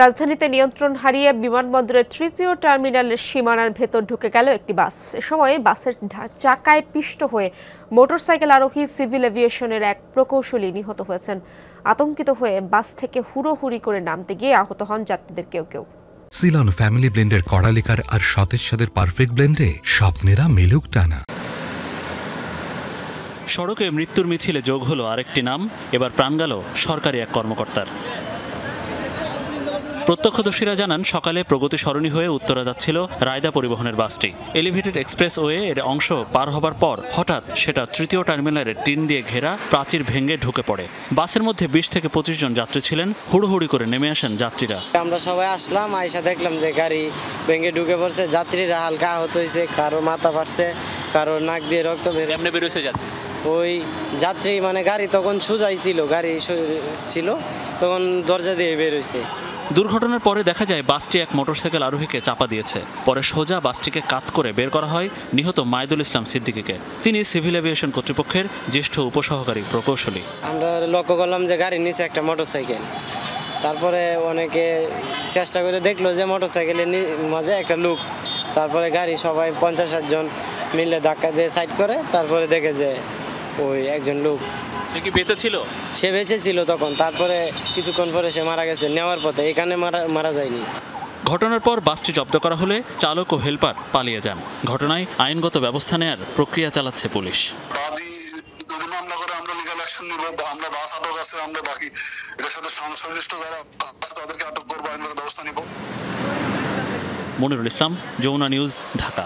রাজধানীতে নিয়ন্ত্রণ হারিয়ে বিমানবন্দরের তৃতীয় টার্মিনালের সীমানার ভেতর ঢুকে গেল একটি বাস। এ সময় বাসের চাকায় পিষ্ট হয়ে মোটরসাইকেল আরোহী সিভিল এভিয়েশনের এক প্রকৌশলী নিহত হয়েছেন। আতঙ্কিত হয়ে বাস থেকে হুড়োহুড়ি করে নামতে গিয়ে আহত হন যাত্রীদের কেউ কেউ। সিলন ফ্যামিলি ব্লেন্ডের কড়ালিকার আর সতেজ সাদের পারফেক্ট ব্লেন্ডে স্বপ্নেরা মিলুক টানা। সড়কে মৃত্যুর মিছিলে যোগ হলো আরেকটি নাম, এবার প্রাণ গেল সরকারি এক কর্মকর্তার। প্রত্যক্ষদর্শীরা জানান, সকালে প্রগতি সরণি হয়ে উত্তরা যাচ্ছিল রায়দা পরিবহনের বাসটি। এলিভেটেড এক্সপ্রেসওয়ে এর অংশ পার হবার পর হঠাৎ সেটা তৃতীয় টার্মিনালের টিন দিয়ে ঘেরা প্রাচীর ভেঙে ঢুকে পড়ে। বাসের মধ্যে ২০ থেকে ২৫ জন যাত্রী ছিলেন। হুড়োহুড়ি করে নেমে আসেন যাত্রীরা। আমরা সবাই আসলাম, আইসা দেখলাম যে গাড়ি ভেঙে ঢুকে পড়ছে। যাত্রীরা হালকা আহত হয়েছে, কারো মাথা ফাটছে, কারো নাক দিয়ে রক্ত বেরোচ্ছে। ওই যাত্রী মানে গাড়ি তখন সোজাই ছিল, গাড়ি ছিল তখন দরজা দিয়ে বের হয়েছে। দুর্ঘটনার পরে দেখা যায় বাসটি এক মোটরসাইকেল আরোহীকে চাপা দিয়েছে। পরে সোজা বাসটিকে কাত করে বের করা হয় নিহত মাইদুল ইসলাম সিদ্দিকীকে। তিনি সিভিল এভিয়েশন কর্তৃপক্ষের জ্যেষ্ঠ উপসহকারী প্রকৌশলী। আমরা লক্ষ্য করলাম যে গাড়ির নিচে একটা মোটরসাইকেল। তারপরে অনেকে চেষ্টা করে দেখলো যে মোটরসাইকেলের মাঝে একটা লোক। তারপরে গাড়ি সবাই ৫০-৬০ জন মিলে ধাক্কা দিয়ে সাইড করে। তারপরে দেখে যে ওই একজন লোক। সে কি বেঁচে ছিল? সে বেঁচে ছিল তখন। তারপরে কিছুক্ষণ পরে সে মারা গেছে নেওয়ার পথে, এখানে মারা যায়নি। ঘটনার পর বাসটি জব্দ করা হলে চালক ও হেলপার পালিয়ে যান। ঘটনায় আইনগত ব্যবস্থা নেয়ার প্রক্রিয়া চালাচ্ছে পুলিশ। মনিরুল ইসলাম, যমুনা নিউজ, ঢাকা।